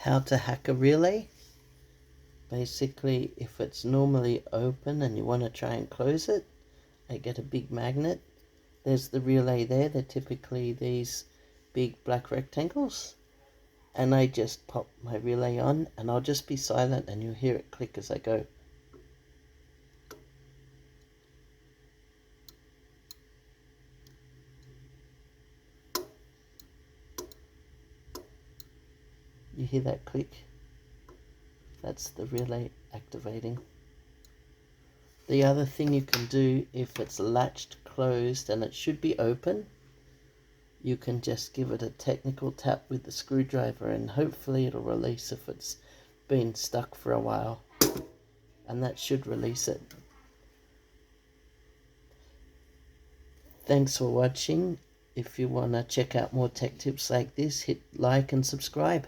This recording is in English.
How to hack a relay. Basically, if it's normally open and you want to try and close it, I get a big magnet. There's the relay there. They're typically these big black rectangles. And I just pop my relay on, and I'll just be silent and you'll hear it click as I go. You hear that click? That's the relay activating. The other thing you can do, if it's latched closed and it should be open, you can just give it a technical tap with the screwdriver and hopefully it'll release if it's been stuck for a while. And that should release it. Thanks for watching. If you want to check out more tech tips like this, hit like and subscribe.